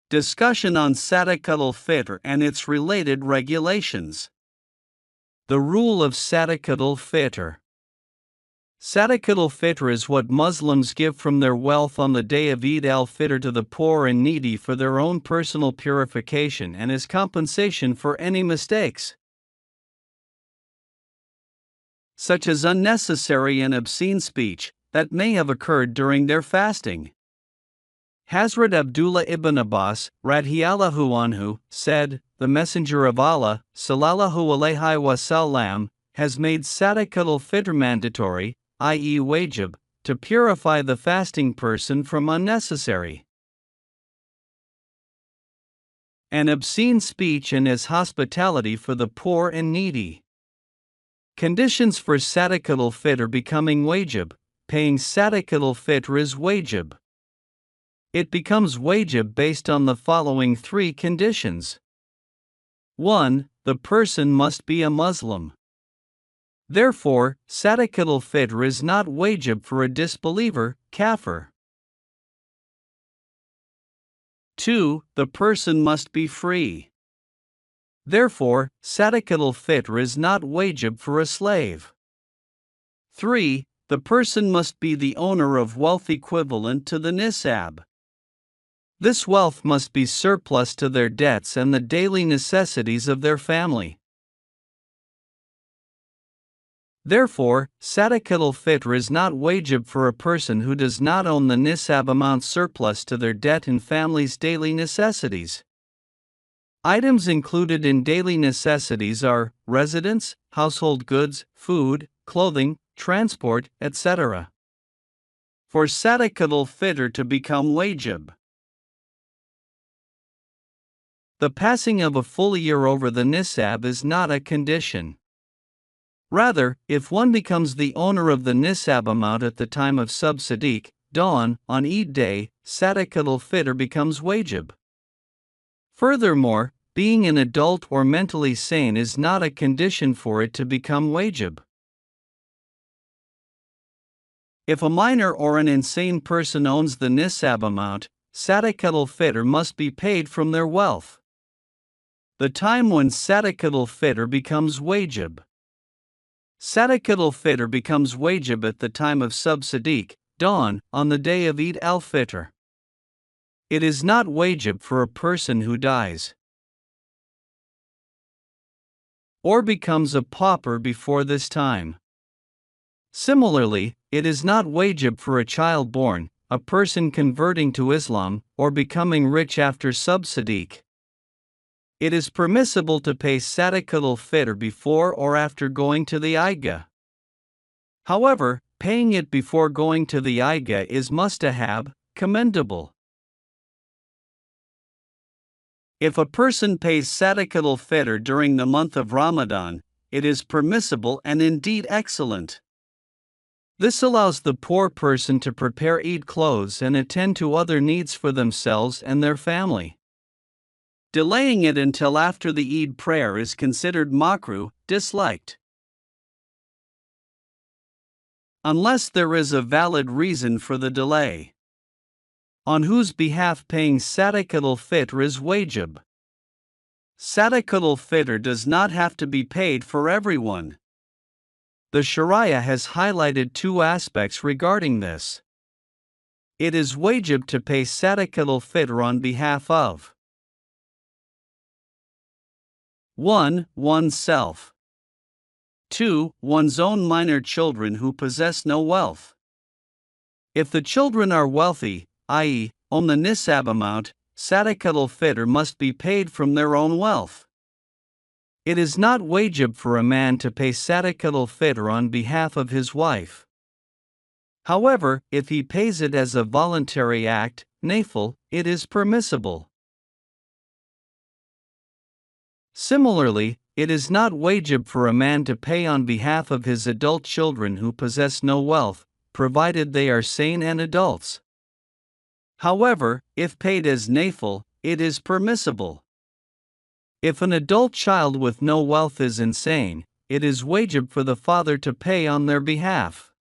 Discussion on Sadaqatul Fitr and its related regulations. The rule of Sadaqatul Fitr. Sadaqatul Fitr is what Muslims give from their wealth on the day of Eid-ul-Fitr to the poor and needy for their own personal purification and as compensation for any mistakes, such as unnecessary and obscene speech, that may have occurred during their fasting. Hazrat Abdullah ibn Abbas, radhiyallahu anhu, said, "The Messenger of Allah, sallallahu alayhi wasallam, has made Sadaqatul Fitr mandatory, i.e. Wajib, to purify the fasting person from unnecessary and obscene speech and as hospitality for the poor and needy." Conditions for Sadaqatul Fitr becoming Wajib. Paying Sadaqatul Fitr is Wajib. It becomes Wajib based on the following three conditions. 1. The person must be a Muslim. Therefore, Sadaqatul Fitr is not Wajib for a disbeliever, kafir. 2. The person must be free. Therefore, Sadaqatul Fitr is not Wajib for a slave. 3. The person must be the owner of wealth equivalent to the Nisab. This wealth must be surplus to their debts and the daily necessities of their family. Therefore, Sadaqatul Fitr is not Wajib for a person who does not own the Nisab amount surplus to their debt and family's daily necessities. Items included in daily necessities are residence, household goods, food, clothing, transport, etc. For Sadaqatul Fitr to become Wajib, the passing of a full year over the Nisab is not a condition. Rather, if one becomes the owner of the Nisab amount at the time of Sadiq, dawn, on Eid day, Sadaqatul Fitr becomes Wajib. Furthermore, being an adult or mentally sane is not a condition for it to become Wajib. If a minor or an insane person owns the Nisab amount, Sadaqatul Fitr must be paid from their wealth. The time when Sadaqatul Fitr becomes Wajib. Sadaqatul Fitr becomes Wajib at the time of Sadiq, dawn, on the day of Eid-ul-Fitr. It is not Wajib for a person who dies or becomes a pauper before this time. Similarly, it is not Wajib for a child born, a person converting to Islam, or becoming rich after Sadiq. It is permissible to pay Sadaqatul Fitr before or after going to the Eidgah. However, paying it before going to the Eidgah is mustahab, commendable. If a person pays Sadaqatul Fitr during the month of Ramadan, it is permissible and indeed excellent. This allows the poor person to prepare Eid clothes and attend to other needs for themselves and their family. Delaying it until after the Eid prayer is considered makruh, disliked, unless there is a valid reason for the delay. On whose behalf paying Sadaqatul Fitr is Wajib. Sadaqatul Fitr does not have to be paid for everyone. The Sharia has highlighted two aspects regarding this. It is Wajib to pay Sadaqatul Fitr on behalf of 1. Oneself. 2. One's own minor children who possess no wealth. If the children are wealthy, i.e., own the Nisab amount, Sadaqatul Fitr must be paid from their own wealth. It is not Wajib for a man to pay Sadaqatul Fitr on behalf of his wife. However, if he pays it as a voluntary act, nafil, it is permissible. Similarly, it is not Wajib for a man to pay on behalf of his adult children who possess no wealth, provided they are sane and adults. However, if paid as nafil, it is permissible. If an adult child with no wealth is insane, it is Wajib for the father to pay on their behalf.